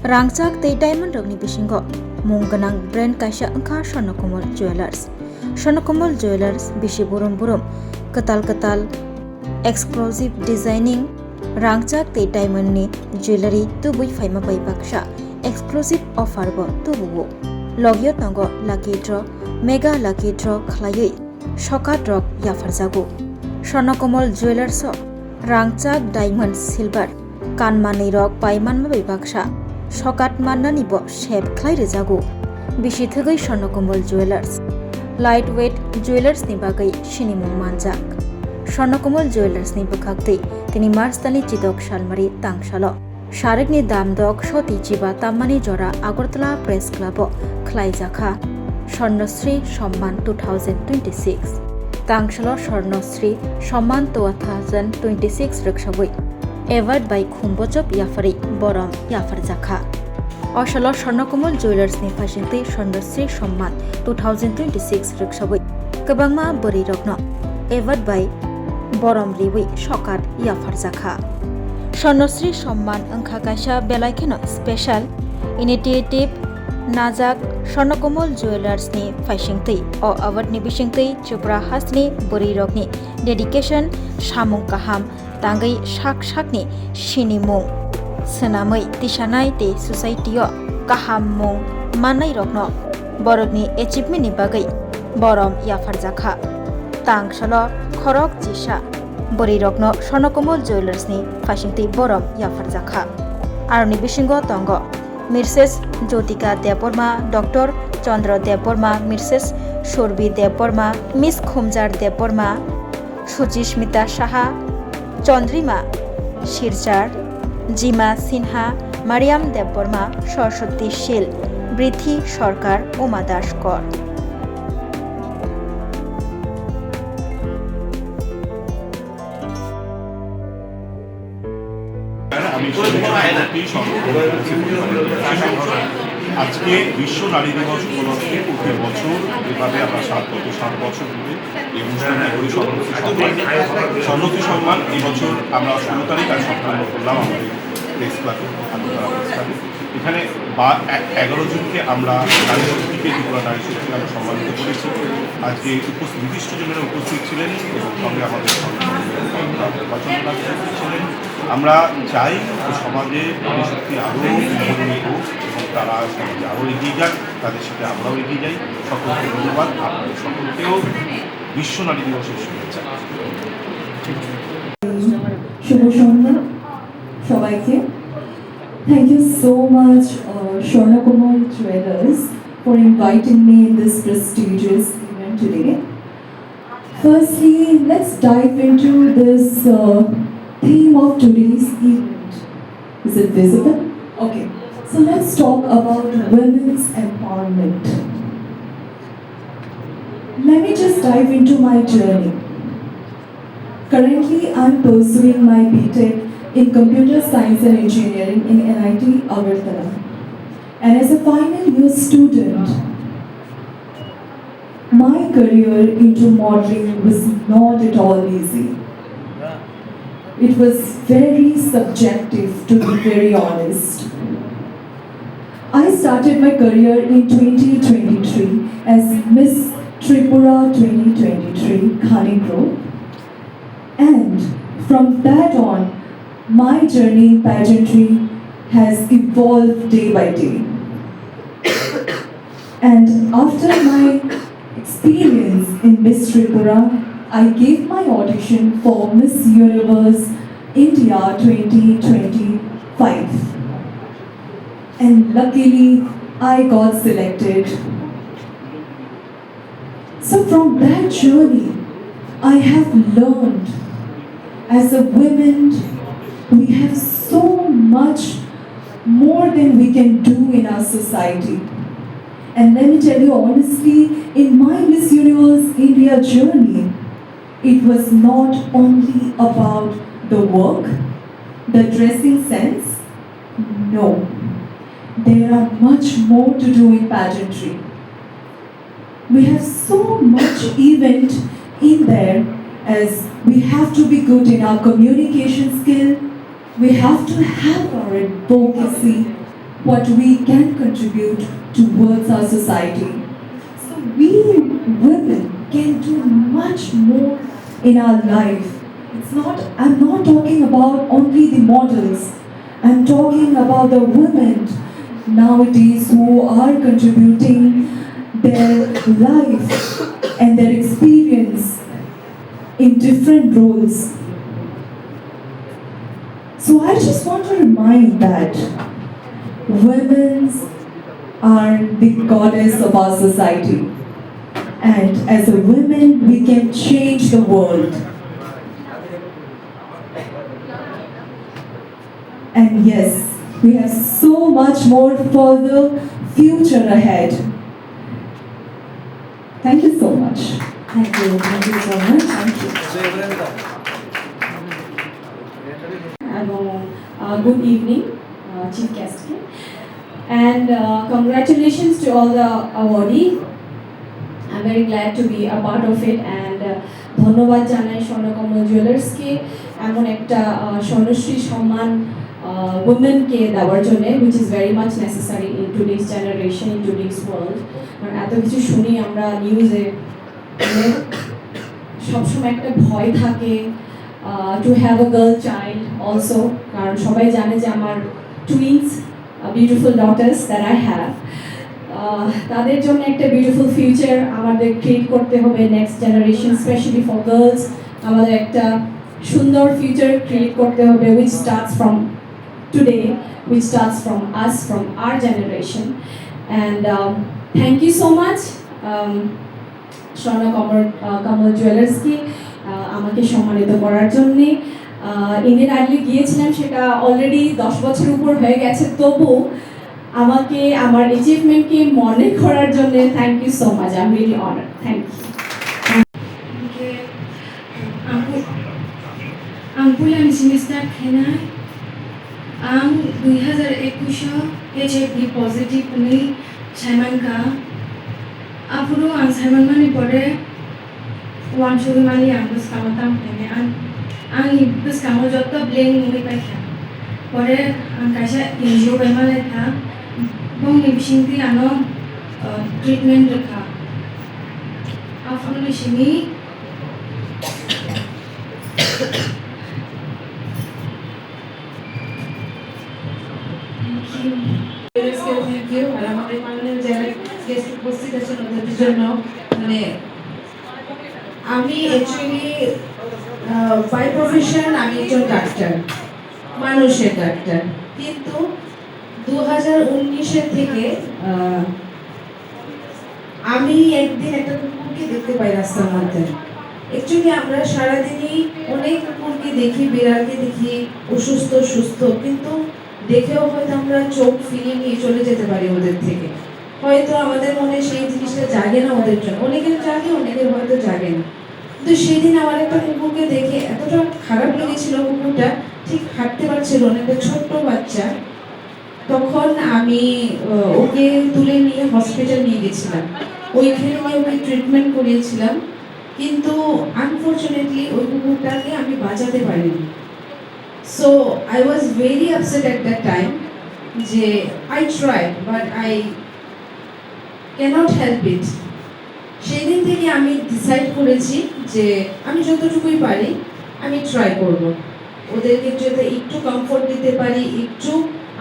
Rangchak tei diamond rokni bisingo mungganang brand kaisa angkha Swarnakomal Jewelers. Swarnakomal Jewelers bisi burum ketal exclusive designing Rangchak tei diamond ni jewelry tubui faima bai baksa exclusive offer bo tubuo. Logyo tongo lucky draw mega lucky draw khlaiui sokat rok yafarjago. Swarnakomal Jewelers o Rangchak diamond silver kanmanei rok paimanma bai baksa sokat mannani bo shape khlai rejago. Bisi thogoi Swarnakomal Jewelers lightweight jewelers ni bagai sinimung manjak. Swarnakomal Jewelers ni bukhaktei tini Marstani Chidok Shalmari tangsalo sharekni dam dok shoti chiba tammani jora Agartala Press Club o khlaijaka Swarnasri Samman 2026 tangsalo Swarnasri Samman 2026 rokshagoi award by Khumbochop Yafari Borom Yafarjaka Osalo Swarnakomal Jewelers ni phasingtei Swarnasri Samman 2026 rokshagoi kwbangma bori rokno award by Borom Riwi Sokat Yafarjaka Swarnasri Samman angkha kaisa belaikheno special initiative najak Swarnakomal Jewelers ni phasingtei o award ni bisingtei Chopra Hasni bori rokni dedication samung kaham tangai sak-sakni sinimung senamai tisanai tei society o kaham mung manai rokno borokni achievement ni bagai Borom Yafarjaka tangsalo khorok chisa bori rokno Swarnakomal Jewelers ni phasingtei Borom Yafarjaka aroni bisingo tongo Mrs. Jyotika Deborma, Dr. Chandra Deborma, Mrs. Surbi Deborma, Miss Khumjar Deborma, Suchishmita Saha, Chandrima Shirjar, Jima Sinha, Mariam Deborma, Saraswati Shil, Brithi Sarkar, Uma Daskor. আজকে বিশ্ব নারী দিবস উপলক্ষে প্রতি বছর এভাবে আমরা 7 বছর ধরে এই অনুষ্ঠানে করি স্বর্ণশ্রী সম্মান এই বছর আমরা 16 তারিখ আজ সম্পন্ন করলাম আমাদের প্রেস ক্লাবে এখানে 11 জনকে আমরা নারী শক্তিকে ত্রিপুরা নারী শক্তিকে আমরা সম্মানিত করেছি। আজকে বিশিষ্ট জনেরা উপস্থিত ছিলেন এবং সঙ্গে আমাদের ছিলেন। আমরা চাই সমাজে নারী শক্তি আরও উন্নতি হোক এবং তারা সমাজে আরও এগিয়ে যাক, তাদের সাথে আমরাও এগিয়ে যাই। সকলকে ধন্যবাদ, আপনাদের সকলকেও বিশ্ব নারী দিবসের শুভেচ্ছা। শুভ সন্ধ্যা সবাইকে। Thank you so much, Swarnakomal Jewelers, for inviting me in this prestigious event today. Firstly, let's dive into this theme of today's event. Is it visible? Okay. So let's talk about women's empowerment. Let me just dive into my journey. Currently, I'm pursuing my BTech in Computer Science and Engineering in NIT Agartala. And as a final year student, my career into modeling was not at all easy. It was very subjective, to be very honest. I started my career in 2023 as Miss Tripura 2023 Khani Group. And from that on, my journey in pageantry has evolved day by day. And after my experience in Miss Tripura, I gave my audition for Miss Universe India 2025. And luckily, I got selected. So from that journey, I have learned as a woman, we have so much more than we can do in our society. And let me tell you honestly, in my Miss Universe India journey, it was not only about the work, the dressing sense. No, there are much more to do in pageantry. We have so much event in there, as we have to be good in our communication skill, we have to have our advocacy, what we can contribute towards our society. So we women can do much more in our life. I'm not talking about only the models. I'm talking about the women nowadays who are contributing their life and their experience in different roles. So I just want to remind that women are the goddess of our society. And as a women, we can change the world. And yes, we have so much more for the future ahead. Thank you so much. Thank you so much. Thank you. এবং good evening, chief guest, and congratulations to all the awardees. I'm very glad to be a part of it, and ধন্যবাদ জানাই স্বর্ণকমল জুয়েলার্সকে এমন একটা স্বর্ণশ্রী সম্মান womenকে দেওয়ার জন্য, which is very much necessary in today's generation, in today's world. কারণ এত কিছু শুনি আমরা নিউজে, সবসময় একটা ভয় থাকে to have a girl child also, কারণ সবাই জানে যে আমার twins, beautiful daughters that I have. তাদের জন্য একটা বিউটিফুল ফিউচার আমাদের ক্রিয়েট করতে হবে, next generation specially for girls. আমাদের একটা সুন্দর ফিউচার ক্রিয়েট করতে হবে, which starts from today, which starts from us, from our generation. And thank you so much, Swarnakamal জুয়েলার্সকে আমাকে সম্মানিত করার জন্যে। ইন্ডিয়ান আইডলে গিয়েছিলাম, সেটা অলরেডি 10 বছর উপর হয়ে গেছে, তবু আমাকে আমার অ্যাচিভমেন্টকে মনে করার জন্য thank you so much. I am really honoured. Thank you. Ang bulan semester kena ang 2021 HIV positive ni Simon ka apuro ang Simon mani pore wan shuru mani ang bus kamatam kene ang bus kamo jotta blame muni paikha pore ang kaisa NGO bemale tha bong ni bisingti ano treatment rakha afano shimi thank you. আর আমাদের মাননীয় যারা guest উপস্থিত আছেন ওদের জন্য, মানে আমি অ্যাকচুয়ালি বাই প্রফেশন আমি একজন ডাক্তার, মানুষের ডাক্তার, কিন্তু 2019 থেকে আমি একদিন একটা কুকুরকে দেখতে পাই রাস্তার মধ্যে। অ্যাকচুয়ালি আমরা সারাদিনই অনেক কুকুরকে দেখি, বিড়ালকে দেখি অসুস্থ সুস্থ, কিন্তু দেখেও হয়তো আমরা চোখ ফিরিয়ে নিয়ে চলে যেতে পারি ওদের থেকে। হয়তো আমাদের মনে সেই জিনিসটা জাগে না ওদের জন্য, অনেকের জাগে অনেকের হয়তো জাগে না। কিন্তু সেদিন আমার একটা কুকুরকে দেখে এতটা খারাপ লেগেছিল, কুকুরটা ঠিক হাঁটতে পারছিল না, একটা ছোট্ট বাচ্চা। তখন আমি ওকে তুলে নিয়ে হসপিটাল নিয়ে গেছিলাম, ওইখানে নিয়ে ওকে ট্রিটমেন্ট করিয়েছিলাম, কিন্তু আনফর্চুনেটলি ওই কুকুরটাকে আমি বাঁচাতে পারিনি। So I was very upset at that time. I tried, but I cannot help it. সেদিন থেকে আমি ডিসাইড করেছি যে আমি যতটুকুই পারি আমি ট্রাই করব, ওদেরকে যাতে একটু কমফোর্ট দিতে পারি, একটু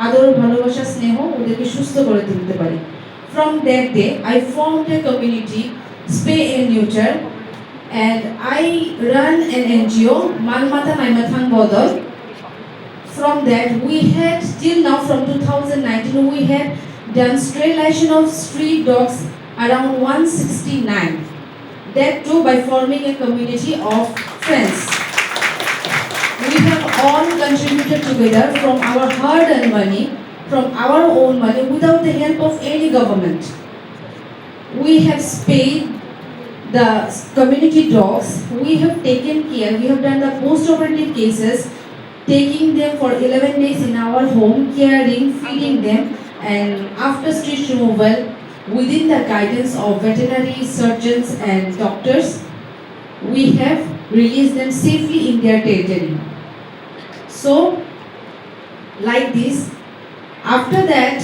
আদর ভালোবাসা স্নেহ ওদেরকে সুস্থ করে তুলতে পারি। From that day I formed a community, Spay and Neuter, and I run an NGO, Malmata Maimathang Bodol. From that we had, till now from 2019 we had done sterilization of street dogs around 169, that too by forming a community of friends. We have all contributed together from our hard-earned money, from our own money, without the help of any government. We have spayed the community dogs, we have taken care, we have done the post-operative cases, taking them for 11 days in our home, caring, feeding them, and after stitch removal, within the guidance of veterinary surgeons and doctors, we have released them safely in their territory. So, like this, after that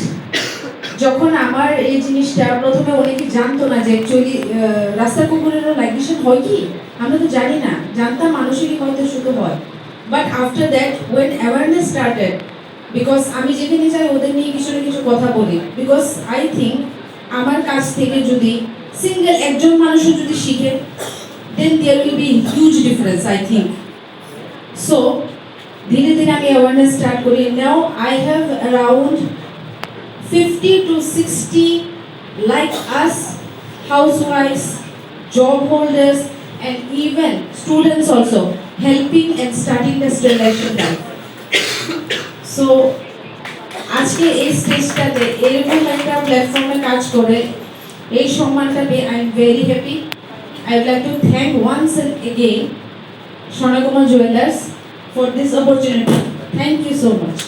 যখন আমার এই জিনিসটা প্রথমে অনেকে জানতো না যে actually রাস্তার কুকুরেরও লাইগেশন হয় কি, আমরা তো জানি না, জানতাম মানুষেরই হয়তো শুধু হয়। But after that when awareness started, because আমি যেখানে যাই ওদের নিয়ে কিছু না কিছু কথা বলি, বিকজ আই থিঙ্ক আমার কাছ থেকে যদি সিঙ্গেল একজন মানুষও যদি শিখে, then there will be huge difference I think. So ধীরে ধীরে আমি অ্যাওয়ারনেস স্টার্ট করি। Now I have around 50 to 60 like us, housewives, job holders, and even students also helping and starting the sterilisation life. So, আজকে এই স্টেজটাতে এরকম একটা প্ল্যাটফর্মে কাজ করে এই সম্মানটা পেয়ে I am very happy. I would like to thank once again Swarnakumar jewellers for this opportunity. Thank you so much.